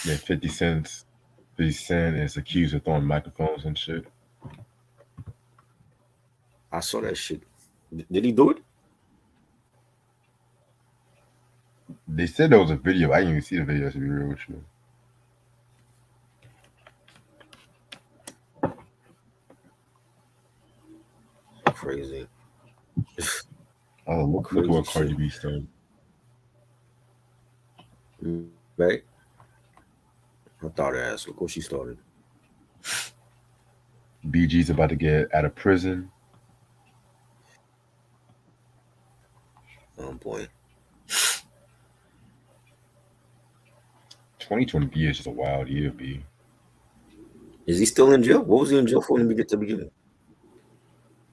Then 50 Cent is accused of throwing microphones and shit. I saw that shit. Did he do it? They said there was a video. I didn't even see the video to be real with you. Crazy. Oh, look at Crazy what shit. Cardi B started. Right? I thought ass. Look what she started. BG's about to get out of prison. Oh boy. 2020 is just a wild year, B. Is he still in jail? What was he in jail for in the beginning?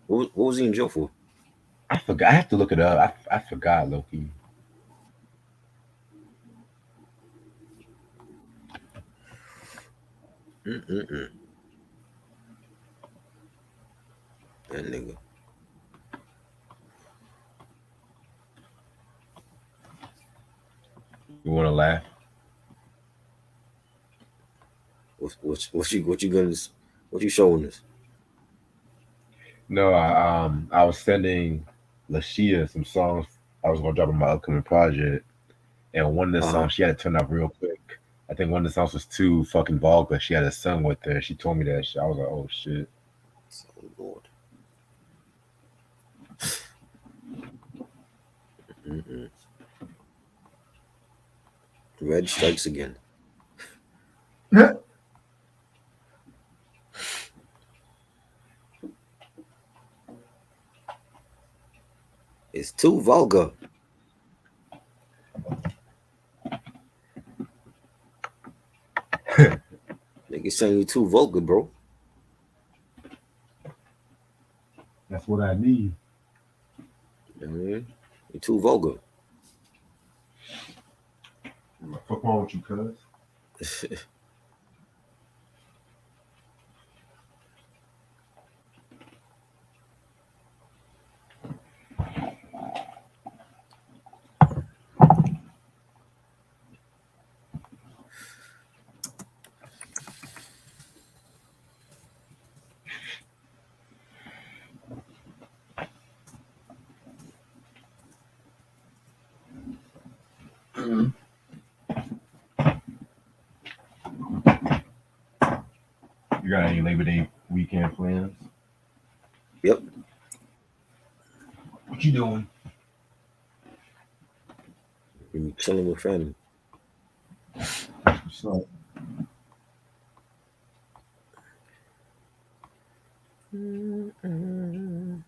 What was he in jail for? I forgot. I have to look it up. I forgot, Loki. Mm-mm-mm. That nigga. You want to laugh? What you showing us? No, I was sending Lashia some songs I was gonna drop on my upcoming project, and one of the Uh-huh. songs she had to turn up real quick. I think one of the songs was too fucking vulgar. She had a son with her. She told me that shit. I was like, oh shit. Oh Lord. Mm-mm. Red strikes again. It's too vulgar. Nigga saying you too vulgar, bro. That's what I need. You know what I mean? You too vulgar. Fuck wrong with you, cuz? You got any Labor Day weekend plans? Yep. What you doing? You chilling with family. What's up? Mm-mm.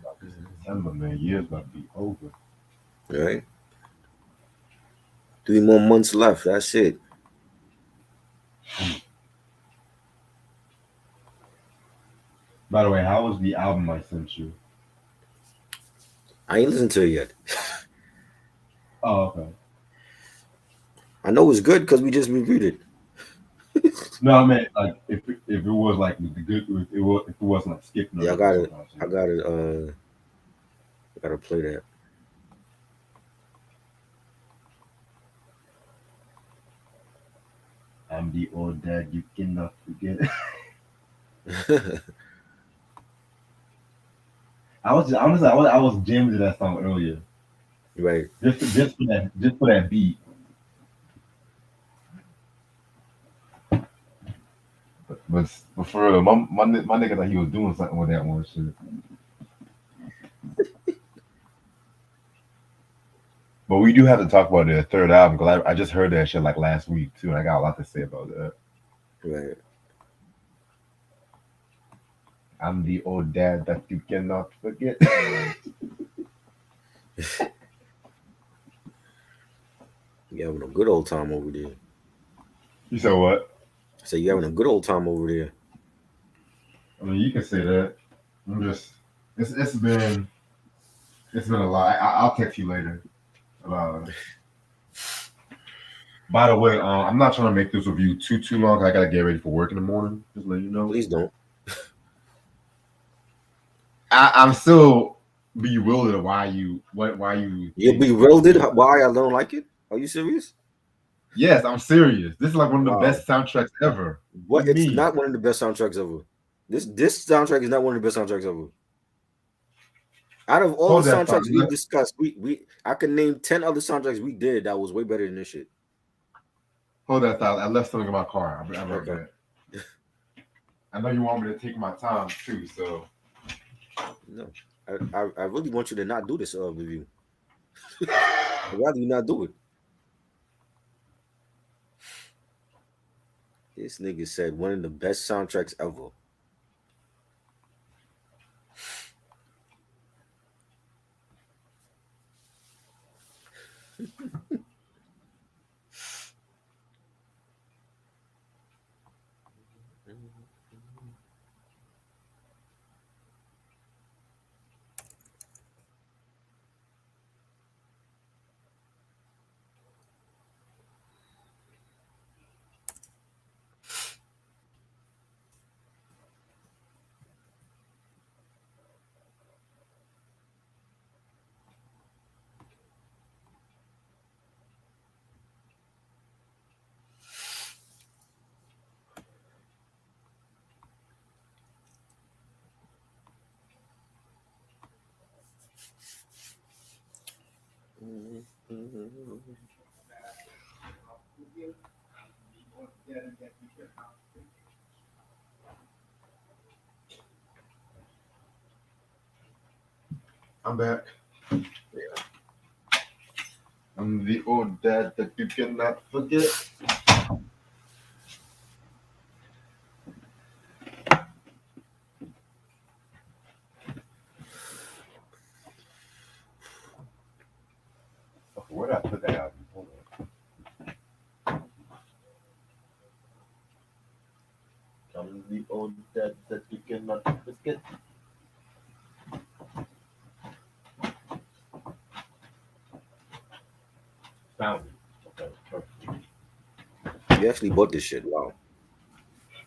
About this December, man. Year's about to be over. All right. 3 more months left. That's it. By the way, how was the album I sent you? I ain't listened to it yet. Oh, okay. I know it's good because we just reviewed it. No, I meant like if it was like the good if it wasn't like skipping or Yeah, I nothing. got That's it. what I'm I saying. got it. I gotta play that. I'm the old dad you cannot forget. I was just, honestly I was jamming to that song earlier. Right. Just for that beat. But for real, my nigga thought he was doing something with that one shit. But we do have to talk about the third album because I just heard that shit like last week too, and I got a lot to say about that. Right. I'm the old dad that you cannot forget. You having a good old time over there. You said what? I said you having a good old time over there. I mean, you can say that. I'm just it's been a lot. I'll text you later about it. By the way, I'm not trying to make this review too long. I gotta get ready for work in the morning. Just let you know. Please don't. I'm still bewildered why you You're think this is bewildered good. why I don't like it? Are you serious? Yes, I'm serious. This is like one of the Wow. best soundtracks ever. What What? do you It's mean? not one of the best soundtracks ever. This soundtrack is not one of the best soundtracks ever. Out of all the Hold that thought. soundtracks we've discussed, we I can name 10 other soundtracks we did that was way better than this shit. Hold that thought. I left something in my car. I'll be right Okay. back. I know you want me to take my time too, so No. I really want you to not do this review. I'd rather you not do it. This nigga said one of the best soundtracks ever. I'm back. I'm the old dad that you cannot forget. Okay, where did I put that album? Hold on. I'm the old dad that you cannot forget. Found it. Okay, perfect. You actually bought this shit. Wow.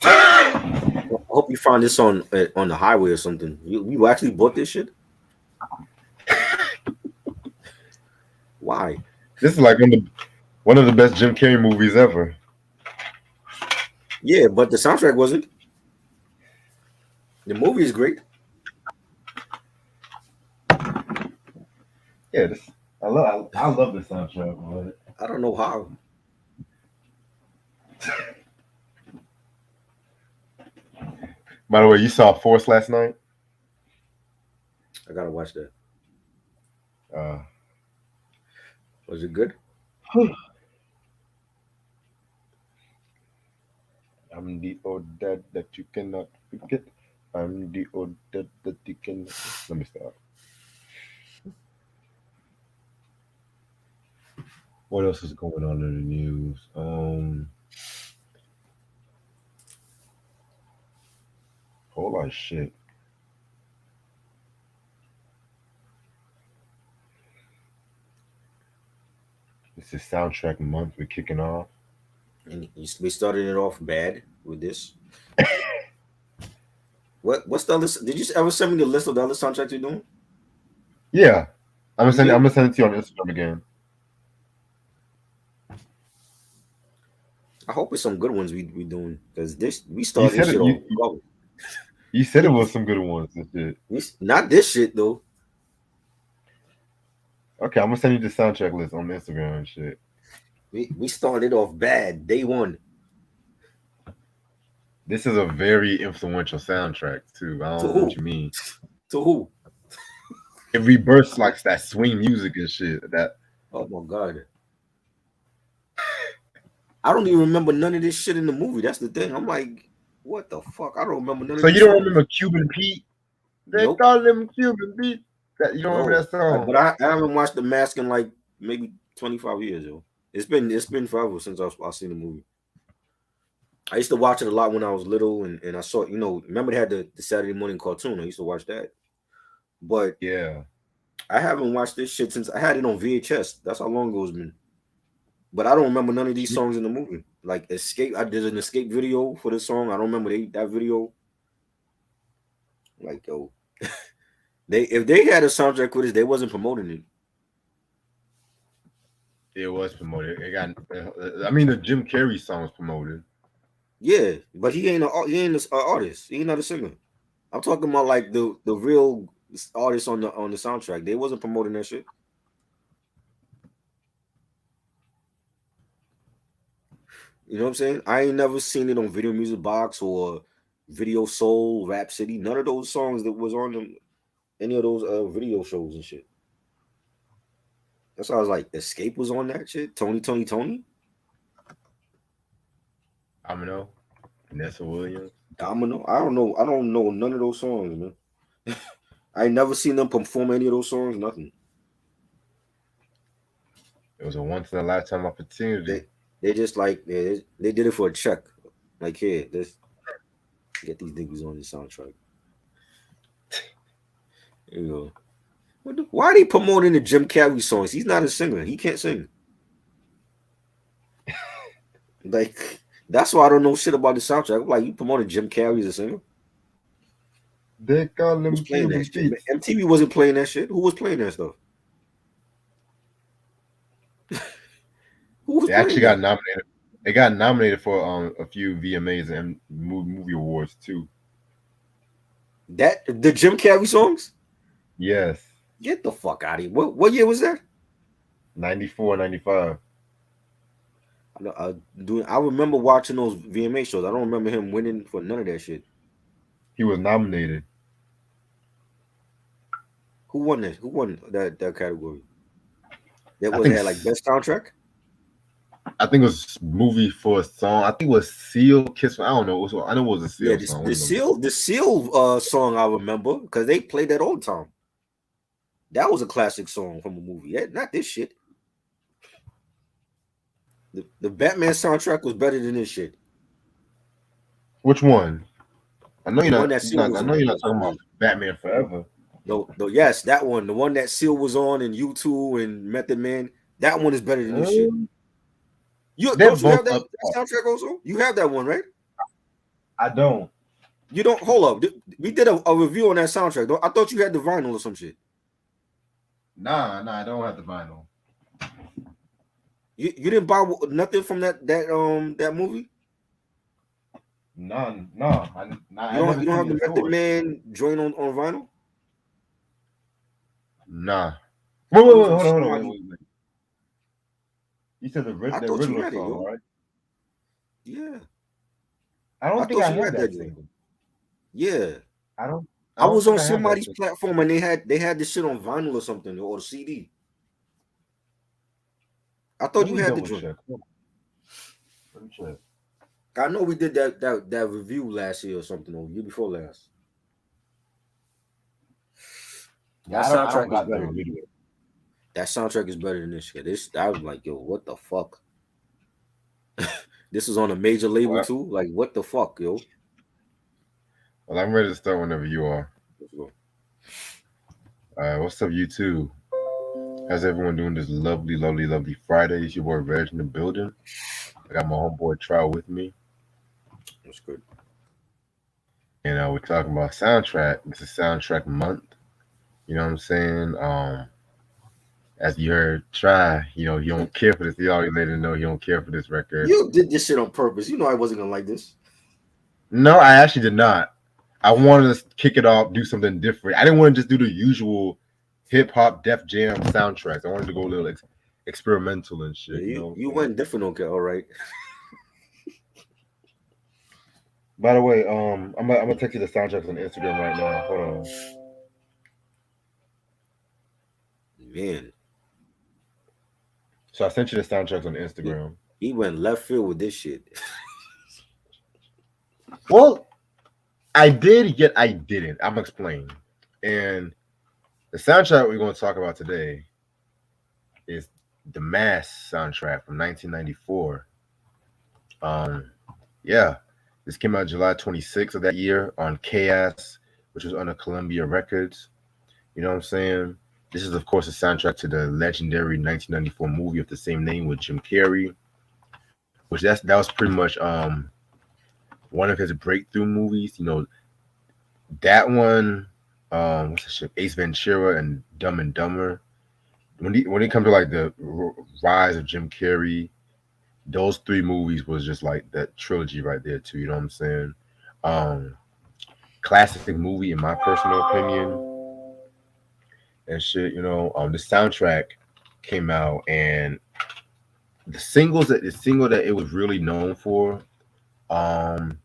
I hope you find this on the highway or something. You actually bought this shit? Why? This is like one of the best Jim Carrey movies ever. Yeah, but the soundtrack wasn't. The movie is great. Yeah, I love the soundtrack. But I don't know how. by the way, you saw Force last night. I gotta watch that. Uh, Was it good? I'm the old dad that you cannot forget. I'm the old dad that you can. Let me stop. What else is going on in the news? Whole lot of shit. This is soundtrack month. We're kicking off. And we started it off bad with this. What's the other? Did you ever send me the list of the other soundtracks you're doing? Yeah, I'm gonna You send. I'm did? gonna send it to you on Instagram again. I hope it's some good ones we doing because this we You started this said it. shit You off garbage. you said it was some good ones and shit. Not this shit though. Okay, I'm gonna send you the soundtrack list on Instagram and shit. We started off bad day one. This is a very influential soundtrack too. I To don't know what who? you mean. To who? It rebirths like that swing music and shit. That Oh my god. I don't even remember none of this shit in the movie. That's the thing. I'm like, what the fuck? I don't remember none of so you these don't songs. remember Cuban Pete? They Nope. call him Cuban Pete. That you don't remember No. that song? But I haven't watched The Mask in like maybe 25 years, yo. It's been forever since I seen the movie. I used to watch it a lot when I was little, and I saw, remember they had the Saturday morning cartoon. I used to watch that. But Yeah. I haven't watched this shit since I had it on VHS. That's how long ago it's been. but I don't remember none of these songs in the movie. Like Escape, I did an Escape video for this song. I don't remember that video. Like yo, they if they had a soundtrack with it, they wasn't promoting it. It was promoted. It got. I mean, the Jim Carrey song was promoted. Yeah, but he ain't an artist. He ain't not a singer. I'm talking about like the real artists on the soundtrack. They wasn't promoting that shit. You know what I'm saying? I ain't never seen it on Video Music Box or Video Soul, Rap City. None of those songs that was on them, any of those video shows and shit. That's why I was like, Escape was on that shit. Tony, Tony, Tony, Domino, Vanessa Williams. Domino. I don't know. I don't know none of those songs, man. I ain't never seen them perform any of those songs. Nothing. It was a once in a lifetime opportunity. They just like they did it for a check. Like here, let's get these niggas on the soundtrack. There you go. Why are they promoting the Jim Carrey songs? He's not a singer. He can't sing. Like that's why I don't know shit about the soundtrack. I'm like, you promoting Jim Carrey as a singer? They call Who's them playing that Cuban shit? beats. MTV wasn't playing that shit. Who was playing that stuff? Who was They playing actually that? got nominated. They got nominated for a few VMAs and movie awards too. That the Jim Carrey songs? Yes, Get the fuck out of here. What year was that? 94, 95. I remember watching those VMA shows. I don't remember him winning for none of that shit. He was nominated. Who won that? Who won that category? That I was think had like best soundtrack. I think it was movie for a song. I think it was Seal Kiss. I don't know. I know it was a Yeah, Seal song. the Seal song I remember because they played that all the time. That was a classic song from a movie. Yeah, not this shit. The Batman soundtrack was better than this shit. Which one? I know The you're one not. that You're Seal not was I know on. you're not talking about Batman Forever. No, yes, that one. The one that Seal was on and U2 and Method Man. That one is better than this shit. You They're don't you both have that up. soundtrack also? You have that one, right? I don't. You don't hold up. We did a review on that soundtrack. I thought you had the vinyl or some shit. Nah, I don't have the vinyl. You didn't buy nothing from that movie? None. No, I never You don't seen have it the in Method stores. Man joint on vinyl? Nah. I thought it was Wait, on hold on, somebody. wait. You said I the thought you Riddler had it, song, yo. right? Yeah. I I don't think thought I you had had that that joint. single. Yeah. I don't. I I don't was think on I have that somebody's single. platform and they had this shit on vinyl or something or CD. I thought Let you me had the double joint. check. Let me check. I know we did that review last year or something or year before last. Yeah, That I don't soundtrack is got the better. video. That soundtrack is better than this shit. I was like, yo, what the fuck? This is on a major label Well, too. Like, what the fuck, yo? I'm ready to start whenever you are. Let's go. What's up, YouTube? How's everyone doing this lovely Friday? It's your boy Reg in the building. I got my homeboy Trout with me, That's good. and we're talking about soundtrack. It's a soundtrack month. You know what I'm saying? As you heard, Try, he don't care for this. He always let him know he don't care for this record. You did this shit on purpose. You know I wasn't gonna like this. No, I actually did not. I wanted to kick it off, do something different. I didn't want to just do the usual hip hop, Def Jam soundtracks. I wanted to go a little experimental and shit. Yeah, You know. you went different, okay, all right. By the way, I'm gonna text you the soundtracks on Instagram right now. Hold on. Man, So I sent you the soundtracks on Instagram. he went left field with this shit. Well, I did, yet I didn't. I'm explaining. And the soundtrack we're going to talk about today is the Mask soundtrack from 1994. Yeah, this came out July 26th of that year on Chaos, which was under Columbia Records. You know what I'm saying? This is, of course, a soundtrack to the legendary 1994 movie of the same name with Jim Carrey, which that was pretty much one of his breakthrough movies. That one, what's the shit? Ace Ventura and Dumb and Dumber. When it comes to like the rise of Jim Carrey, those three movies was just like that trilogy right there too. You know what I'm saying? Um, Classic movie in my personal opinion and shit. The soundtrack came out and the single that it was really known for um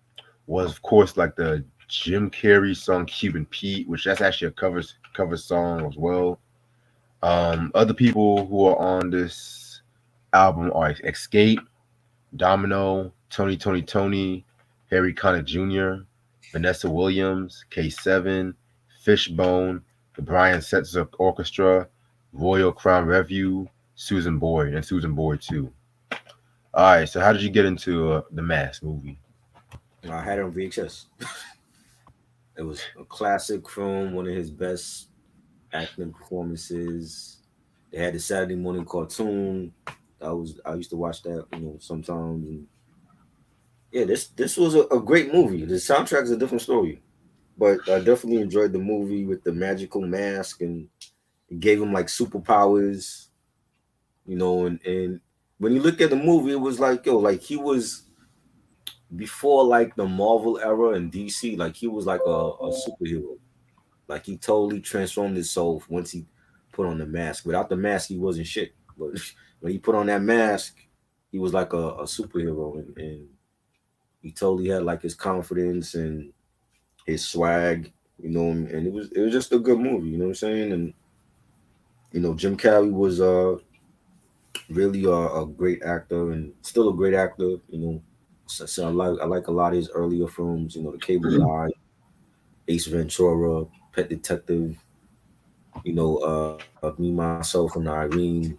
was of course like the Jim Carrey song Cuban Pete, which that's actually a cover song as well. Other people who are on this album are Escape, Domino, Tony, Harry Connick Jr., Vanessa Williams, K7, Fishbone, the Brian Setzer Orchestra, Royal Crown Revue, Susan Boyd, and Susan Boyd too. All right, so how did you get into the Mask movie? I had it on VHS. It was a classic film, one of his best acting performances. They had the Saturday morning cartoon. I used to watch that, sometimes. And yeah, this was a great movie. The soundtrack is a different story, but I definitely enjoyed the movie with the magical mask, and it gave him like superpowers, and when you look at the movie, it was like, like he was before like the Marvel era and DC, like he was like a superhero. Like he totally transformed himself once he put on the mask. Without the mask, he wasn't shit. But when he put on that mask, he was like a superhero, and he totally had like his confidence and his swag, and it was just a good movie, you know what I'm saying? And Jim Carrey was really a great actor and still a great actor, So I like a lot of his earlier films, The Cable Guy, Ace Ventura, Pet Detective, Me, Myself, and Irene.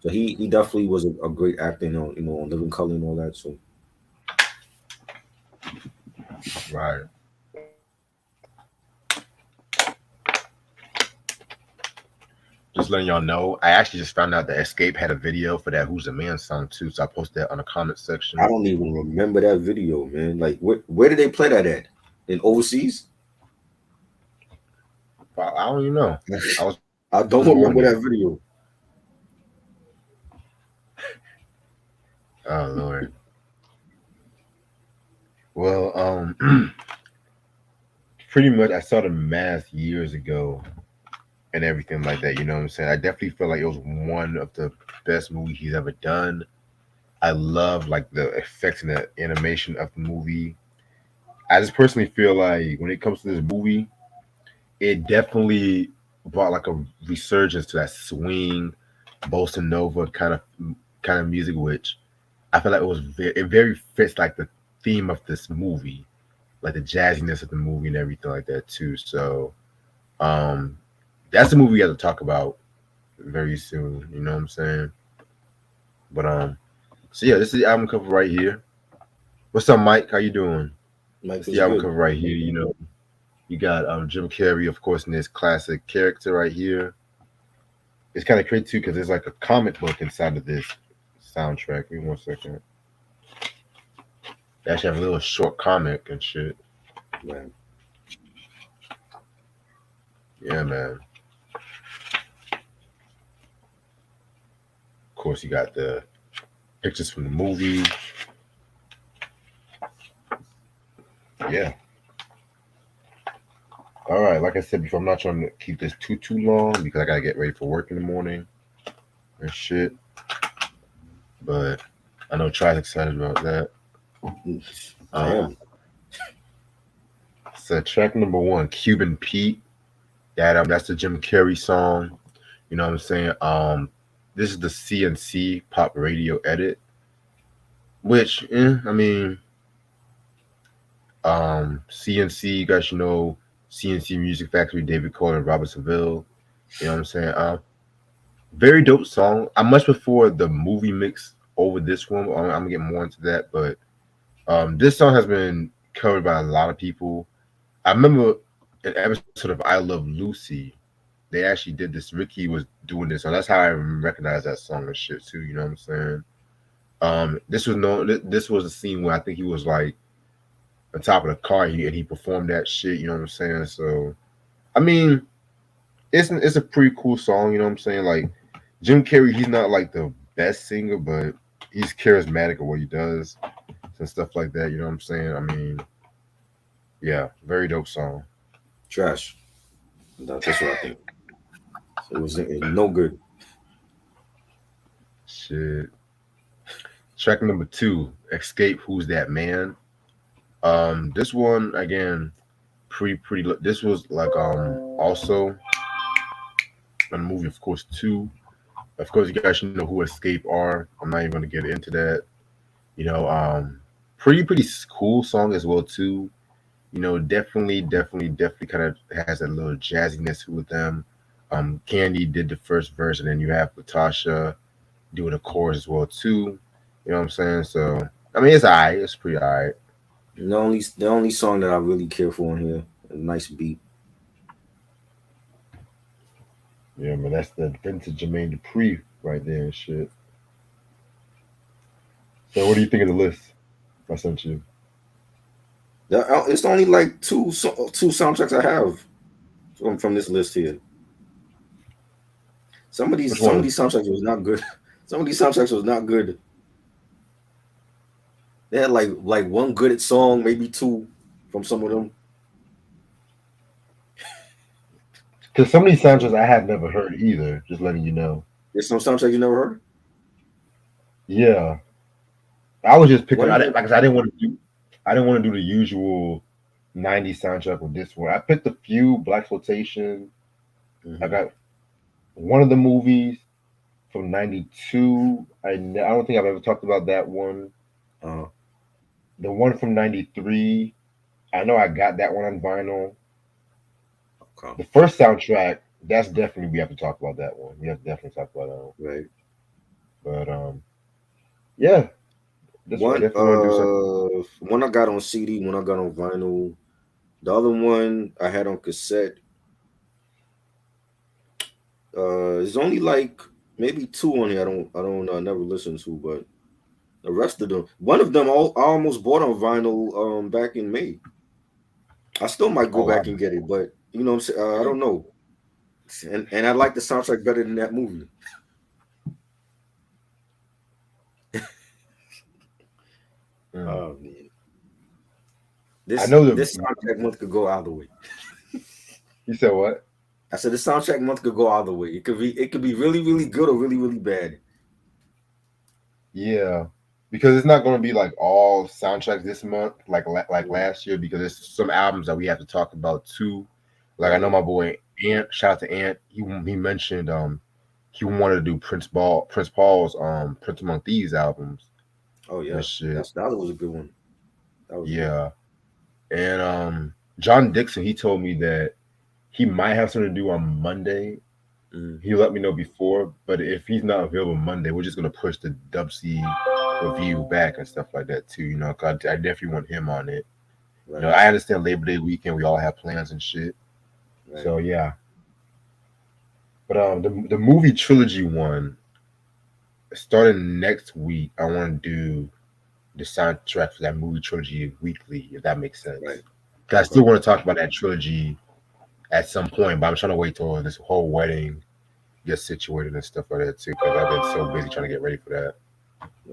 So he definitely was a great actor, on Living Color and all that. So Right. Just letting y'all know, I actually just found out that Escape had a video for that Who's the Man song too, so I posted that on the comment I section. don't even remember that video, man. Like, where did they play that at? In overseas? But I don't even know. I was born I there. don't remember that video. Oh Lord. Well, pretty much I saw the Mask years ago and everything like that. You know what I'm saying? I definitely feel like it was one of the best movies he's ever done. I love like the effects and the animation of the movie. I just personally feel like when it comes to this movie, it definitely brought like a resurgence to that swing, bossa nova kind of music, which I feel like it very fits like the theme of this movie, like the jazziness of the movie and everything like that too. So um, that's the movie we have to talk about very soon. You know what I'm saying? But so yeah, this is the album cover right here. What's up, Mike? How you doing? Mike It's the was album good. cover right here. You got Jim Carrey, of course, in this classic character right here. It's kind of crazy too because there's like a comic book inside of this soundtrack. Give me 1 second. They actually have a little short comic and shit. Man. Yeah, man. Of course, you got the pictures from the movie. Yeah. All right. Like I said before, I'm not trying to keep this too long because I gotta get ready for work in the morning and shit. But I know Try's excited about that. I Um, am. so track number one, Cuban Pete. That's the Jim Carrey song. You know what I'm saying? This is the CNC pop radio edit, which I mean, CNC. You guys should know CNC Music Factory, David Cole and Robert Seville. You know what I'm saying? Very dope song. I much prefer the movie mix over this one. I'm gonna get more into that, but this song has been covered by a lot of people. I remember an episode of I Love Lucy they actually did this. Ricky was doing this, so that's how I recognize that song and shit too. You know what I'm saying? This was no. This was a scene where I think he was like on top of the car, and he performed that shit. You know what I'm saying? So I mean, it's a pretty cool song. You know what I'm saying? Like Jim Carrey, he's not like the best singer, but he's charismatic at what he does and stuff like that. You know what I'm saying? I mean, yeah, very dope song. Trash. That's what I think. It was no good. Shit. Track number two, Escape. Who's that man? This one again, pretty. This was like also a movie, of course. Two, of course, you guys should know who Escape are. I'm not even gonna get into that. You know, pretty cool song as well too. You know, definitely kind of has a little jazziness with them. Candy did the first verse, and then you have Latasha doing the chorus as well too. You know what I'm saying? So I mean, it's alright. It's pretty alright. The only song that I really care for in here, a nice beat. Yeah, man, that's the vintage Jermaine Dupri right there and shit. So what do you think of the list I sent you? It's only like two soundtracks I have from this list here. Some of Which these some of one? these soundtracks was not good. Some of these soundtracks was not good. They had like one good song, maybe two from some of them. Because some of these So soundtracks I have never heard either. Just letting you know. there's some soundtracks you never heard. Yeah, I was just picking. One I of didn't them. because I didn't want to do. I didn't want to do the usual '90s soundtrack with this one. I picked a few. Black Flotation. I Hmm. got one of the movies from '92. I don't think I've ever talked about that one. Uh, The one from '93. I know I got that one on vinyl. okay, The first soundtrack, that's definitely we have to talk about that one. We have to definitely talk about that one. right. But yeah, this one I One definitely want to do something. one I got on CD, one I got on vinyl. The other one I had on cassette. There's only like maybe two on here. I don't never listened to, but the rest of them, one of them, I almost bought on vinyl back in May. I still might go Oh wow. back and get it, but you know what I'm saying. I don't know. And I like the soundtrack better than that movie. Mm. Oh man, I this know the. this soundtrack month could go either way. You said what? I said the soundtrack month could go either way. It could be really really good or really really bad. Yeah, because it's not going to be like all soundtracks this month, like Mhm. last year, because there's some albums that we have to talk about too. Like I know Right. my boy Ant. Shout out to Ant. He mentioned he wanted to do Prince Paul's Prince Among Thieves albums Oh and yeah, shit. that was a good one. That was a good one. Yeah, and John Dixon, he told me that he might have something to do on Monday. Mhm. He let me know before, but if he's not available Monday, we're just gonna push the Dub C review back and stuff like that too. You know, 'cause I definitely want him on it. You know, Right. I understand Labor Day weekend, we all have plans and shit. Right. So yeah, but the movie trilogy one starting next week. I want to do the soundtrack for that movie trilogy weekly, if that makes sense. Right. Cause I still Okay. want to talk about that trilogy at some point, but I'm trying to wait till this whole wedding gets situated and stuff like that too. Cause I've been so busy trying to get ready for that,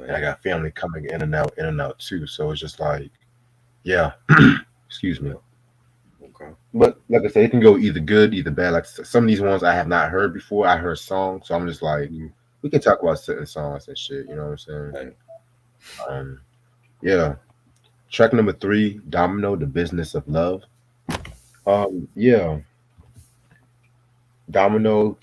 and I Right. got family coming in and out too. So it's just like, yeah, excuse me. Yeah. Okay. But like I said, it can go either good, either bad. Like some of these ones I have not heard before. I heard songs, so I'm just like, Mhm. we can talk about certain songs and shit. You know what I'm saying? Right. Um, yeah. Track number three, Domino, The Business of Love. Yeah, Domino.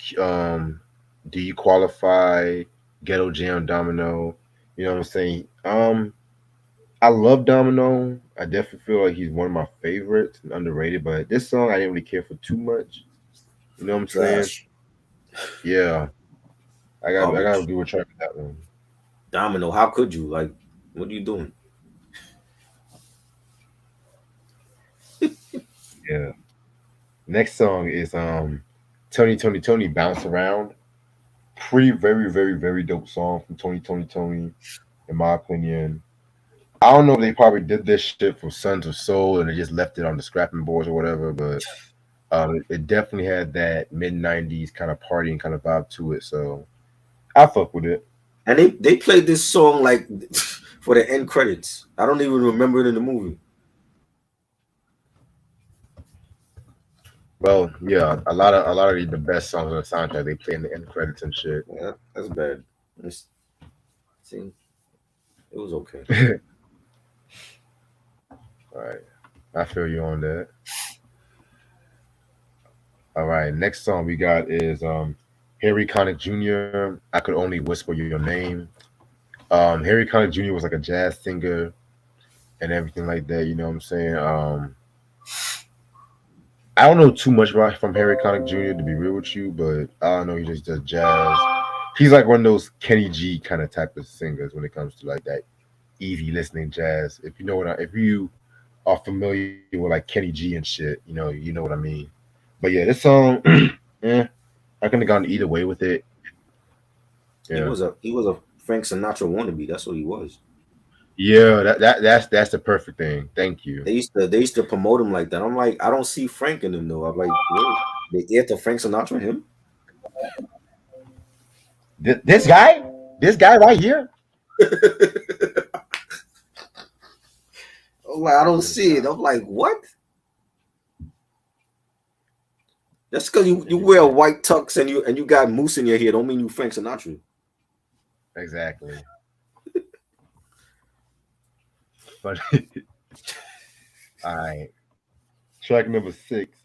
Do you qualify? Ghetto Jam, Domino. You know what I'm saying? I love Domino. I definitely feel like he's one of my favorites and underrated. But this song, I didn't really care for too much. You know what I'm saying? Trash. Yeah, I gotta Garbage. do a track with that one. Domino. How could you? Like, what are you doing? Yeah. Next song is Tony bounce around. Pretty very dope song from Tony, in my opinion. I don't know if they probably did this shit for Sons of Soul and they just left it on the scrapping boards or whatever, but it definitely had that mid 90s kind of partying kind of vibe to it. So I fuck with it. And they played this song like for the end credits. I don't even remember it in the movie. Well, yeah, a lot of the best songs on the soundtrack they play in the end credits and shit. Yeah, that's bad. It's, see, it was okay. All right, I feel you on that. All right, next song we got is Harry Connick Jr. I could only whisper your name. Harry Connick Jr. was like a jazz singer and everything like that. You know what I'm saying? I don't know too much about from Harry Connick Jr. to be real with you, but I don't know. He just does jazz. He's like one of those Kenny G kind of type of singers when it comes to like that easy listening jazz. If you know if you are familiar with like Kenny G and shit, you know what I mean. But yeah, this song, eh, I couldn't have gone either way with it. Yeah, He was a Frank Sinatra wannabe. That's what he was. yeah, that's the perfect thing. Thank you. They used to promote him like that. I'm like, I don't see Frank in him though. I'm like, what? They heir to Frank Sinatra him? This guy right here. I'm like, I don't This see it. guy. I'm like, what? Just because you wear a white tux and you got moose in your hair, don't mean you Frank Sinatra. Exactly. But all right, track number 6.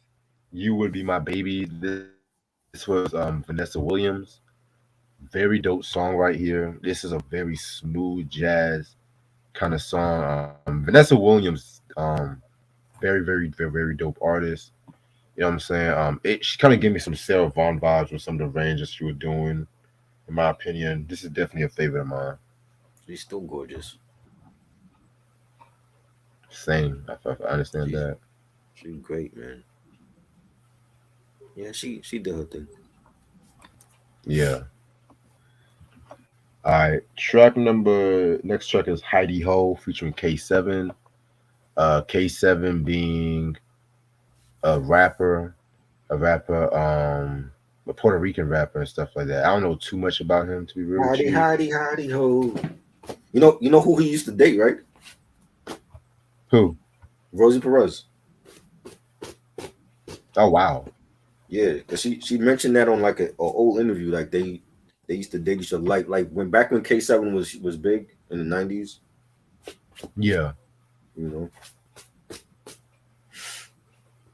You would be my baby. This was Vanessa Williams. Very dope song right here. This is a very smooth jazz kind of song. Vanessa Williams, very dope artist. You know what I'm saying? She kind of gave me some Sarah Vaughan vibes with some of the ranges she was doing. In my opinion, this is definitely a favorite of mine. She's still gorgeous. Same, I understand She's that. she's great, man. Yeah, she did her thing. Yeah. All right. Next track is Heidi Ho featuring K7. K7 being a rapper, a Puerto Rican rapper and stuff like that. I don't know too much about him to be real with Howdy, you. howdy, howdy, ho. You know who he used to date, right? Who? Rosie Perez. Oh wow. Yeah, cause she mentioned that on like a old interview. Like they used to date each other. Like when back when K7 was big in the '90s. Yeah. You know, I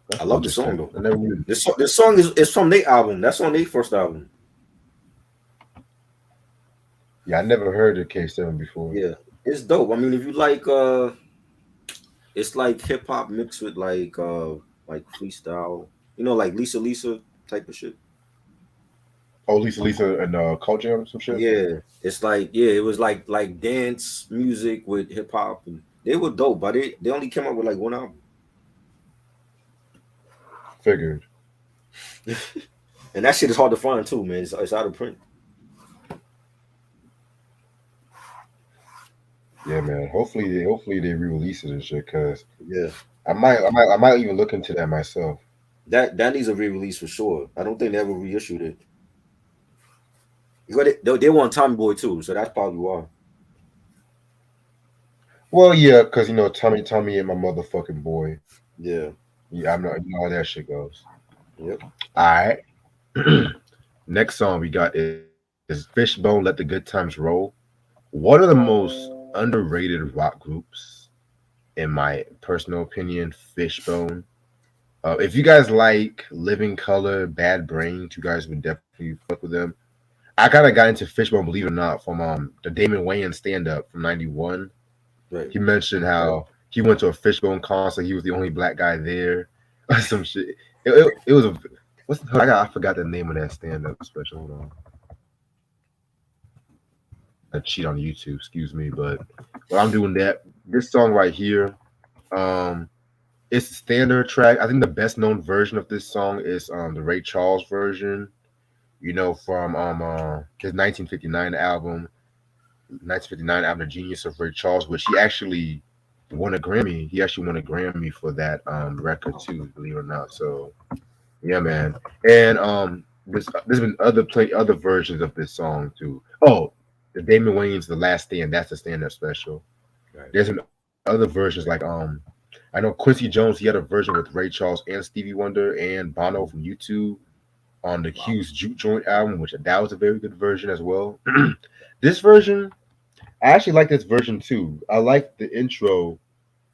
That's love the song interesting. though. I never knew. This song is from their album. That's on their first album. Yeah, I never heard of K7 before. Yeah, it's dope. I mean, if you it's like hip hop mixed with like freestyle. You know, like Lisa type of shit. Oh, Lisa and Culture or some shit. Yeah, it's like it was like dance music with hip hop, and they were dope. But they only came out with like one album, Figured. and that shit is hard to find too, man. It's out of print. Yeah, man. Hopefully they re-release it and shit. Cause Yeah, I might even look into that myself. that needs a re-release for sure. I don't think they ever reissued it. They want Tommy Boy too, so that's probably why. Well, yeah, cause Tommy and my motherfucking boy. Yeah. Yeah, I'm not. You know how that shit goes. Yep. All right. Next song we got is Fishbone. Let the Good Times Roll. One of the most underrated rock groups, in my personal opinion. Fishbone. If you guys like Living Color, Bad Brains, you guys would definitely fuck with them. I kind of got into Fishbone, believe it or not, from the Damon Wayans stand up from '91. Right. He mentioned how he went to a Fishbone concert. He was the only black guy there, or some shit. It was a I forgot the name of that stand up special. Hold on, I cheat on YouTube. Excuse me, but while I'm doing that, this song right here. Um, It's a standard track. I think the best known version of this song is the Ray Charles version. From his 1959 album, The Genius of Ray Charles, which he actually won a Grammy. He actually won a Grammy for that record too, believe it or not. So yeah, man. And there's been other versions of this song too. Oh, the Damon Wayans' The Last Stand. That's a stand-up special. Right. There's been other versions like I know Quincy Jones. He had a version with Ray Charles and Stevie Wonder and Bono from YouTube on the Wow. Q's Juke Joint album, which that was a very good version as well. This version, I actually like this version too. I like the intro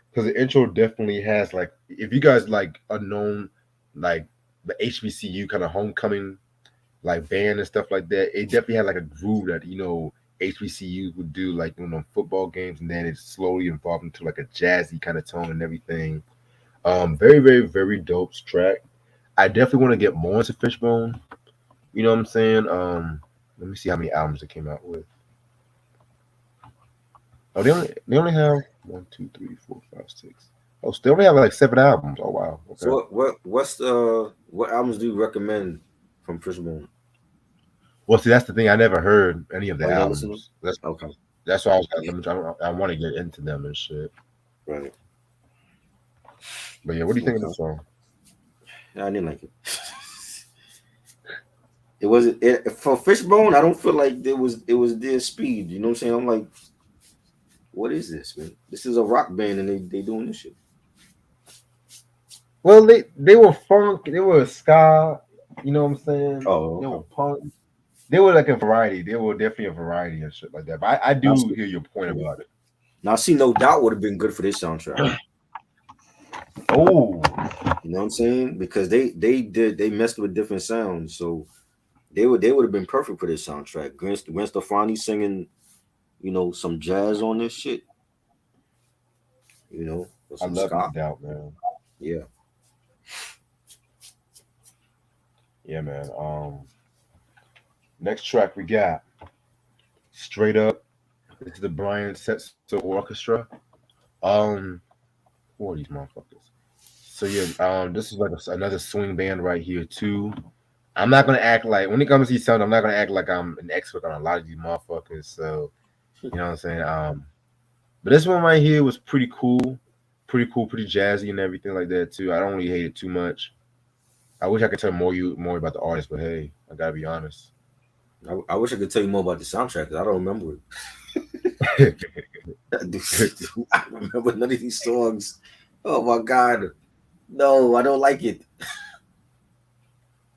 because the intro definitely has like if you guys like unknown like the HBCU kind of homecoming like band and stuff like that, it definitely had like a groove that HBCUs would do like football games, and then it slowly evolved into like a jazzy kind of tone and everything. Very very very dope track. I definitely want to get more into Fishbone. You know what I'm saying? Let me see how many albums it came out with. Oh, they only have one, two, three, four, five, six. Oh, so they only have like 7 albums. Oh wow. So Okay. what albums do you recommend from Fishbone? Well, see, that's the thing. I never heard any of Oh, the you don't listen to them? albums. Okay. That's why I was like, let me. I want to get into them and shit. Right. But yeah, what do you think of Okay. this song? Yeah, I didn't like it. It was it for Fishbone. I don't feel like it was their speed. You know what I'm saying? I'm like, what is this, man? This is a rock band, and they doing this shit. Well, they were funk. They were ska. You know what I'm saying? Oh, They were okay. punk. They were like a variety. They were definitely a variety and shit like that. But I Now, do hear your point about it. now, see, No Doubt would have been good for this soundtrack. Oh, You know what I'm saying? Because they messed with different sounds, so they would have been perfect for this soundtrack. Gwen Stefani singing, some jazz on this shit, or I some love ska. No Doubt, man. Yeah. Yeah, man. Next track we got Straight Up. This is the Brian Setzer Orchestra. Um, who are these motherfuckers? So yeah, this is like another swing band right here too. I'm not gonna act like when it comes to these sounds, I'm not gonna act like I'm an expert on a lot of these motherfuckers. So you know what I'm saying. But this one right here was pretty cool, pretty jazzy and everything like that too. I don't really hate it too much. I wish I could tell more about the artist, but hey, I gotta be honest. I wish I could tell you more about the soundtrack because I don't remember it. I don't remember none of these songs. Oh my god, no, I don't like it.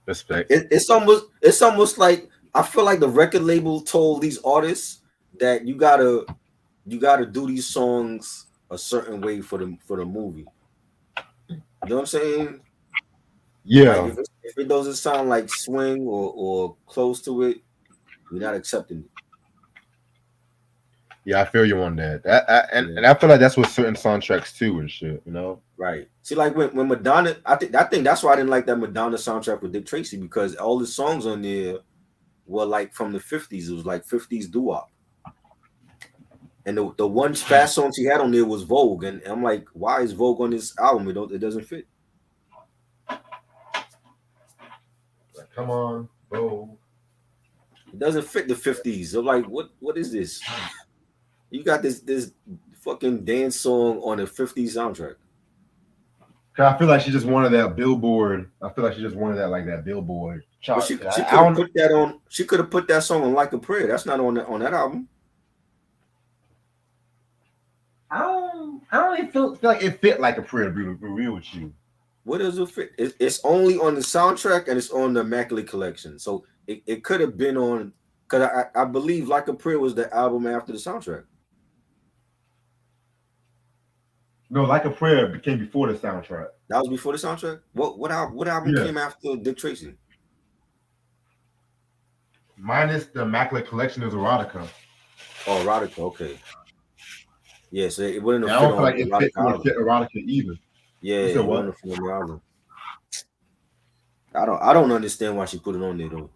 Respect. It's almost like I feel like the record label told these artists that you gotta do these songs a certain way for the movie. You know what I'm saying? Like Yeah, if it doesn't sound like swing or close to it, we're not accepting it. yeah, I feel you on that. And Yeah. and I feel like that's with certain soundtracks too and shit. You know. Right. See, like when Madonna, I think that's why I didn't like that Madonna soundtrack with Dick Tracy because all the songs on there were like from the 50s. It was like 50s doo-wop. And the one fast song she had on there was Vogue. And I'm like, why is Vogue on this album? It doesn't fit. Like, come on, go. It doesn't fit the 50s. I'm like, what is this? You got this fucking dance song on a 50s soundtrack. 'Cause I feel like she just wanted that billboard. I feel like she just wanted that like that billboard But chart. she I could have don't. put that on. She could have put that song on Like a Prayer. That's not on that album. I don't even feel like it fit like a prayer to be real with you. What does it fit? It's only on the soundtrack and it's on the Immaculate Collection. So it could have been on because I believe Like a Prayer was the album after the soundtrack. No, like a prayer came before the soundtrack. That was before the soundtrack. What album Yeah, came after Dick Tracy? minus the Immaculate Collection is erotica. Oh, Erotica. Okay. Yeah, so it wouldn't And have I fit don't feel on like it Erotica would album. fit erotica either. Yeah, You said it what? wouldn't have fit on the album. I don't understand why she put it on there though.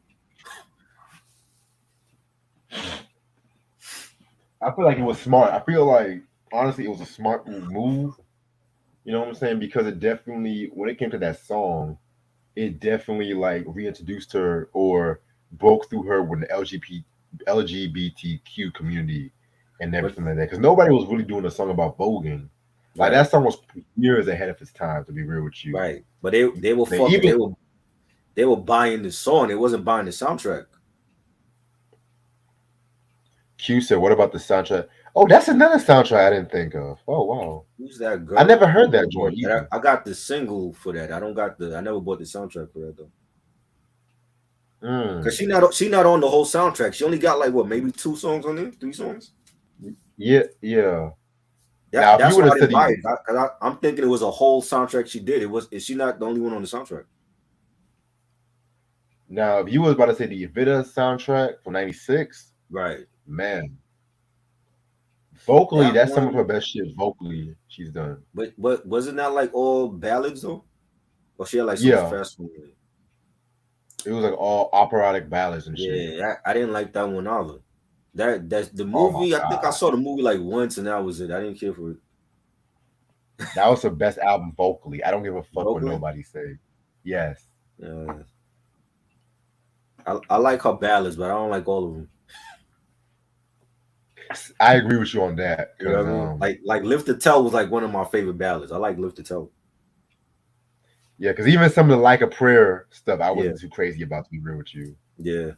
I feel like it was smart. I feel like honestly it was a smart move You know what I'm saying? Because it definitely, when it came to that song, it definitely like reintroduced her or broke through her with the LGBTQ community and But everything like that. Because nobody was really doing a song about voguing. Like right, that song was years ahead of its time. To be real with you, right. But they were they fucking even they were buying the song. They wasn't buying the soundtrack. Q said, "What about the soundtrack?" Oh, that's another soundtrack I didn't think of. Oh wow, Who's that I girl? never I heard never that joint bought that. either. I got the single for that. I don't got the. I never bought the soundtrack for that though. Cause Mm. she not on the whole soundtrack. She only got like what, maybe 2 songs on there, 3 songs. Yeah, yeah. That Now, if you that's would why I have didn't said buy it. I'm thinking it was a whole soundtrack she did. It was. Is she not the only one on the soundtrack? now if you was about to say the Evita soundtrack from '96, Right. man, vocally, That that's some of her one. best shit vocally she's done. But was it not like all ballads though? Or she had like some Yeah, fast one. it was like all operatic ballads and shit. Yeah, I didn't like that one either. That's the Oh my movie. I think I god, saw the movie like once, and that was it. I didn't care for it. that was her best album vocally. I don't give a fuck what Vocally, nobody say. Yes, uh, I like her ballads, but I don't like all of them. I agree with you on that You know because what I mean? Like Lift the Tell was like one of my favorite ballads. I like Lift the Tell. yeah, because even some of the Like a Prayer stuff, I Yeah, wasn't too crazy about. To be real with you, yeah,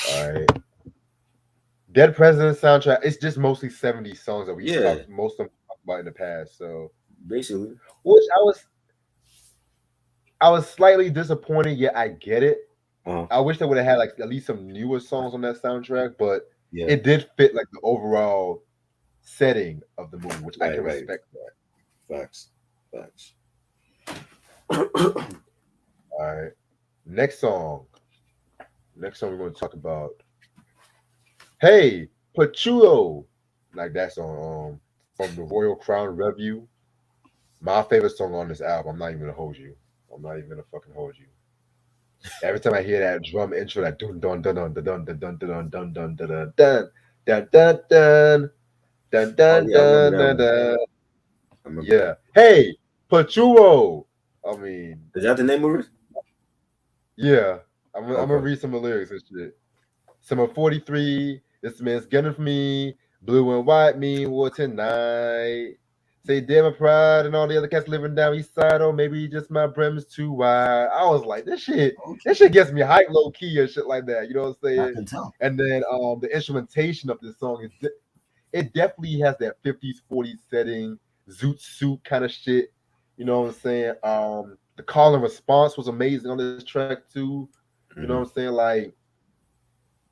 all right. Dead President soundtrack. It's just mostly '70s songs that we yeah. talked most of them talked about in the past. So, Basically, which I was slightly disappointed. Yet I get it. uh, I wish they would have had like at least some newer songs on that soundtrack, but yeah. it did fit like the overall setting of the movie, which I Right, can right. respect that. Facts, facts. All right. Next song. Next song we're going to talk about. Hey, Pachulo. Like that song from the Royal Crown Review. My favorite song on this album. I'm not even gonna hold you. I'm not even gonna fucking hold you. Every time I hear that drum intro, that dun dun dun dun dun dun dun dun dun dun dun dun dun dun dun dun dun Oh dun yeah, I remember dun that dun one. dun. I remember Yeah. that. Hey, Pachulo. I mean, Is that the name of it? yeah. I'm gonna Okay. read some of the lyrics and shit. Summer 43, this man's gunning for me. Blue and white mean war tonight. Say damn my pride and all the other cats living down east side, or maybe just my brim is too wide. I was like, Okay. this shit gets me hype low key and shit like that. You know what I'm I saying? can tell. And then the instrumentation of this song it definitely has that 50s, 40s setting, zoot suit kind of shit. You know what I'm saying? The call and response was amazing on this track too. You know what I'm Hmm. saying? Like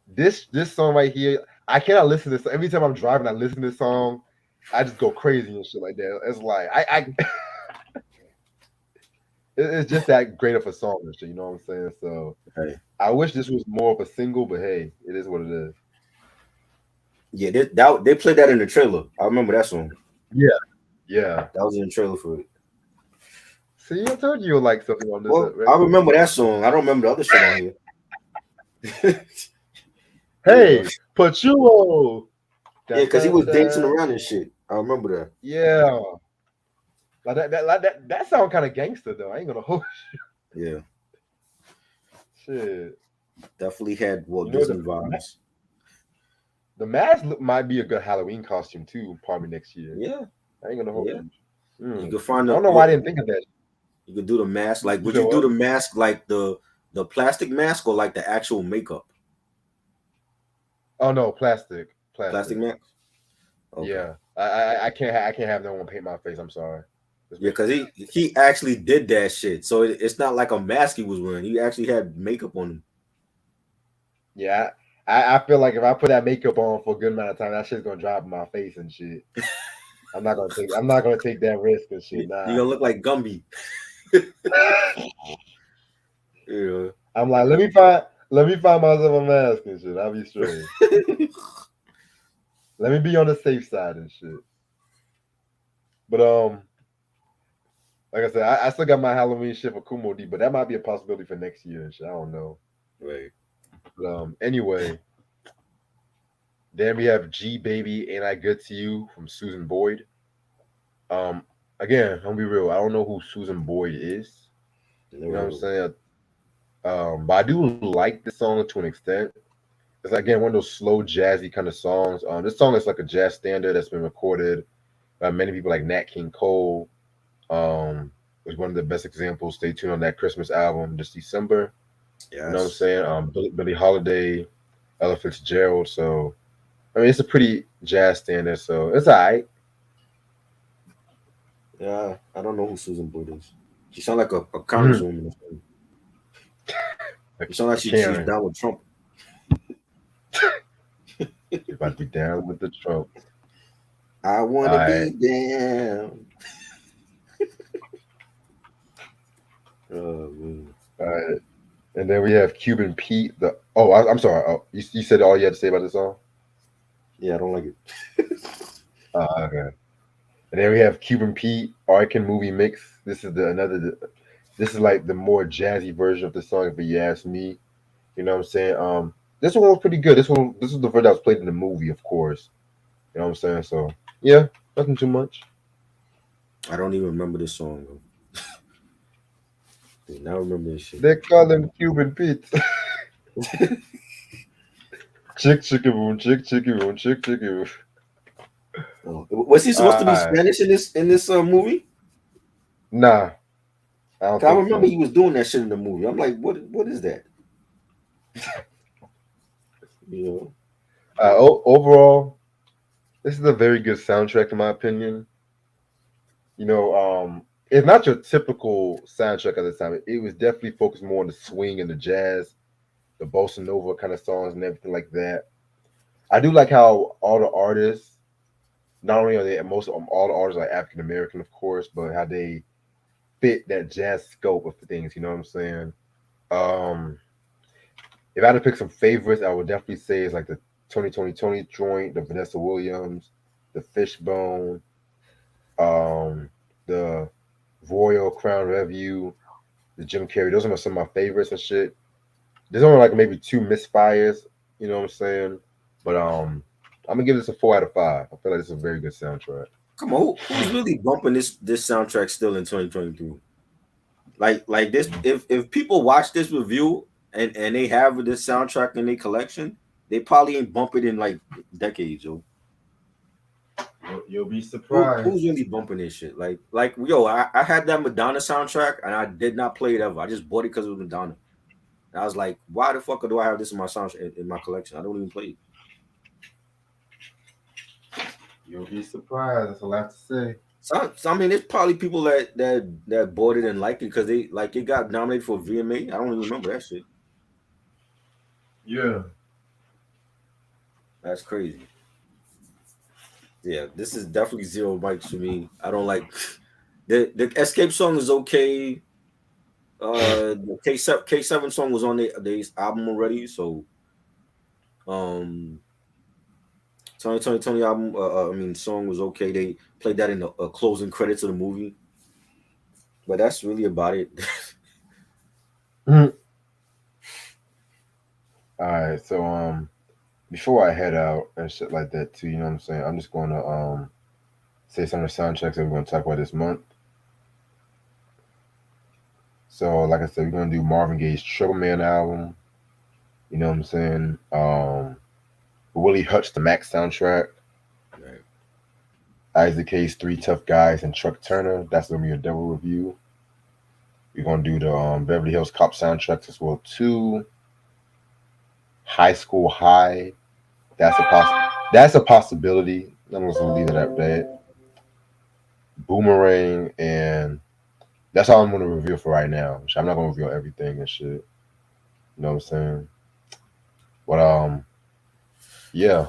this song right here, I cannot listen to this. Every time I'm driving, I listen to this song. I just go crazy and shit like that. It's like it's just that great of a song and shit. You know what I'm saying? So Hey. I wish this was more of a single, but hey, it is what it is. Yeah, they played that in the trailer. I remember that song. Yeah, yeah. That was in the trailer for it. See, I told you you'll like something on this, Well, I right? remember that song. I don't remember the other shit on here. Hey, Yeah, Pachulo. yeah, Dun, because he dun, was dancing dun. around and shit. I remember Yeah, like that sound kind of gangster though. I ain't gonna hold that. Yeah, shit. definitely had Walt You know Disney vibes. the mask might be a good Halloween costume too, probably next year. Yeah, I ain't gonna hold yeah. you. You Mm. could find I the don't know why I didn't think of that. you could do the mask. Like, You would said you do what? the mask like the plastic mask or like the actual makeup? Oh no, plastic, Plastic plastic. mask. Okay. Yeah, I can't have no one paint my face. I'm sorry. Just Yeah, make because he actually did that shit. So it's not like a mask he was wearing. He actually had makeup on him. yeah. I feel like if I put that makeup on for a good amount of time, that shit's gonna drop in my face and shit. I'm not gonna take that risk and shit. You Nah. gonna look like Gumby. Yeah. I'm like, let me find myself a mask and shit. I'll be straight. Let me be on the safe side and shit. But like I said, I still got my Halloween shit for Kumo D, but that might be a possibility for next year and shit. I don't know. Right. But anyway, Then we have G Baby, Ain't I Good to You from Susan Boyd. Um, Again, I'm gonna be real. I don't know who Susan Boyd is. You Never know what heard I'm of it. saying? But I do like this song to an extent. It's again one of those slow jazzy kind of songs. This song is like a jazz standard that's been recorded by many people like Nat King Cole. Was one of the best examples. Stay tuned on that Christmas album this December. You know what I'm Yes. saying? Billie Holiday, Ella Fitzgerald. So I mean, it's a pretty jazz standard. So it's alright. Yeah, I don't know who Susan Boyd is. She sounds like a Mhm. congresswoman or something. She sounds like she's Karen, down with Trump. you about to be down with the Trump. I All wanna right, be down. Oh man. all right. And then we have Cuban Pete. I'm sorry. Oh, you said all you had to say about this song. Yeah, I don't like it. Okay. And then we have Cuban Pete, Arkin movie mix. This is like the more jazzy version of the song, if you ask me. You know what I'm saying? This one was pretty good. This is the version that was played in the movie, of course. You know what I'm saying? So yeah, nothing too much. I don't even remember this song though. Do not remember this shit. They call him Cuban Pete. Chick chicky boom, chick chicky boom, chick chicky boom. Oh. Was he supposed to be Alright. Spanish in this movie? Nah, I don't 'Cause I think remember so. he was doing that shit in the movie. I'm like, what is that? You know? Overall, this is a very good soundtrack in my opinion. You know, it's not your typical soundtrack at the time. It was definitely focused more on the swing and the jazz, the bossa nova kind of songs and everything like that. I do like how all the artists, not only are they most of all the artists are African American, of course, but how they fit that jazz scope of things. You know what I'm saying? Um, if I had to pick some favorites, I would definitely say it's like the 2020 joint, the Vanessa Williams, the Fishbone, um, the Royal Crown Review, the Jim Carrey. Those are some of my favorites and shit. There's only like maybe two misfires, you know what I'm saying? But I'm gonna give this a 4 out of 5. I feel like it's a very good soundtrack. Come on, who's really bumping this soundtrack still in 2023? Like this, if people watch this review and they have this soundtrack in their collection, they probably ain't bump it in like decades, yo. You'll be Who's surprised. really bumping this shit? Like yo, I had that Madonna soundtrack and I did not play it ever. I just bought it because it was Madonna. And I was like, why the fuck do I have this in my sound in my collection? I don't even play it. You'll be surprised. That's all I have to say. So, I mean, there's probably people that bought it and liked it because they like it got nominated for VMA. I don't even remember that shit. Yeah. That's crazy. Yeah, this is definitely zero mics for me. I don't like the Escape song is okay. The K7 song was on their album already, so um, Tony album. I mean, song was okay. They played that in the closing credits of the movie, but that's really about it. All right. So before I head out and shit like that too, you know what I'm saying? I'm just gonna say some of the soundtracks that we're gonna talk about this month. So like I said, we're gonna do Marvin Gaye's Trouble Man album. You know what I'm saying? Willie Hutch, the Max soundtrack. Right. Isaac Hayes, Three Tough Guys, and Truck Turner. That's gonna be a double review. We're gonna do the Beverly Hills Cop soundtracks as well too. High School High. That's a possibility. I'm just gonna leave it at that. Boomerang, and that's all I'm gonna reveal for right now. I'm not gonna reveal everything and shit. You know what I'm saying? But yeah,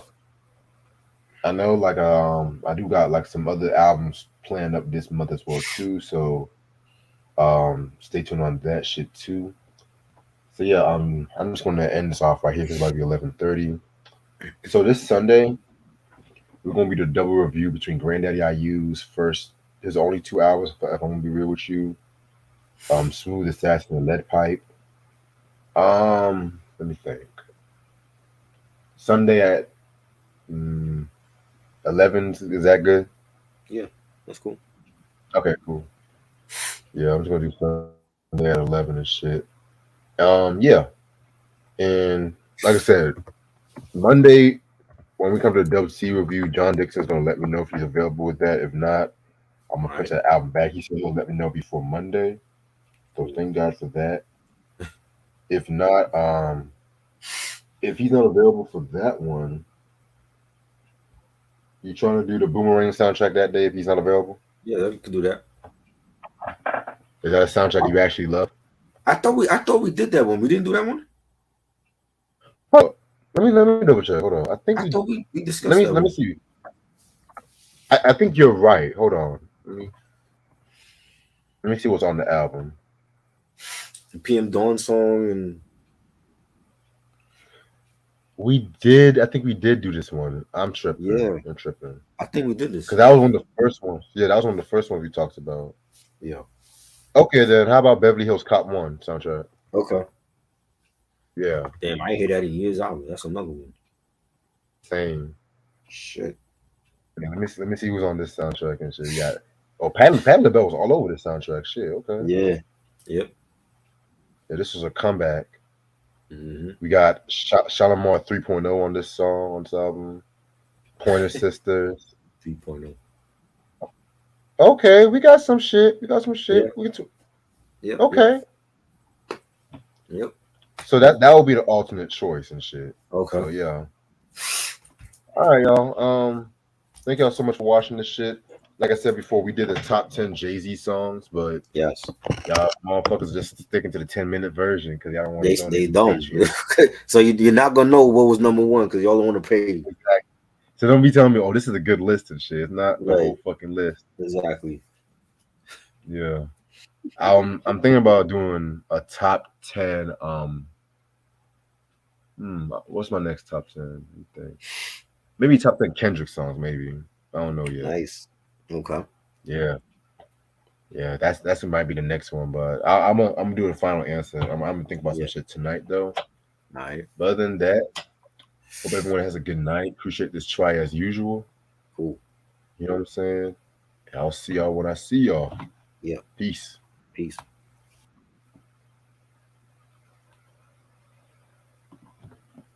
I know like I do got like some other albums planned up this month as well too. So stay tuned on that shit too. So yeah, I'm just gonna end this off right here because it's about to be 11:30. So this Sunday we're gonna be the double review between Granddaddy IU's first his only 2 hours. If I'm gonna be real with you, Smooth Assassin and Lead Pipe. Let me think. Sunday at Mm, 11 is that good? Yeah, that's cool. Okay, cool. Yeah, I'm just gonna do Sunday at 11 and shit. Yeah, and like I said, Monday when we come to the WC review, John Dixon's gonna let me know if he's available with that. If not, I'm gonna All put right, that album back. He said he'll let me know before Monday. So cool. thank God for that. If not, if he's not available for that one, you trying to do the Boomerang soundtrack that day if he's not available? Yeah, we could do that. Is that a soundtrack you actually love? I thought we did that one. We didn't do that one. Oh, let me double check. Hold on. I think I we thought we let discussed me that let me one. see. I think you're right. Hold on. Let me see what's on the album. The PM Dawn song and We did. I think we did do this one. I'm tripping. yeah, I'm tripping. I think we did this. Because that was one of the first ones. Yeah, that was one of the first ones we talked about. Yeah. Okay, then how about Beverly Hills Cop 1 soundtrack? Okay. Yeah, Damn, I ain't hear that in years. Out. That's another one. same. Shit. Yeah, let me see who's on this soundtrack and shit. We got Patti LaBelle was all over this soundtrack. Shit, okay. Yeah. Yep. Yeah, this was a comeback. Mm-hmm. We got Shalimar 3.0 on this song on this album. Pointer Sisters. 3.0. Okay, we got some shit. We got some Yeah. shit. Yep. Yep. Okay. Yep. So that will be the alternate choice and shit. Okay. So yeah. All right, y'all. Thank y'all so much for watching this shit. Like I said before, we did the top 10 Jay-Z songs, but Yes. y'all motherfuckers just sticking to the 10-minute version because y'all don't want to They donate to the don't. Patreon. So you're not gonna know what was number one because y'all don't want to pay. Exactly. So don't be telling me, oh, this is a good list and shit. It's not the Right. whole fucking list. Exactly. Yeah. I'm thinking about doing a top 10. What's my next top 10? Let me think. Maybe top 10 Kendrick songs, maybe. I don't know yet. Nice. Okay. Yeah. Yeah, that's might be the next one, but I'm gonna do a final answer. I'm gonna think about some Yeah. shit tonight though. All right. But other than that, hope everyone has a good night. Appreciate this try as usual. Cool. You know what I'm saying? I'll see y'all when I see y'all. Yeah. Peace. Peace.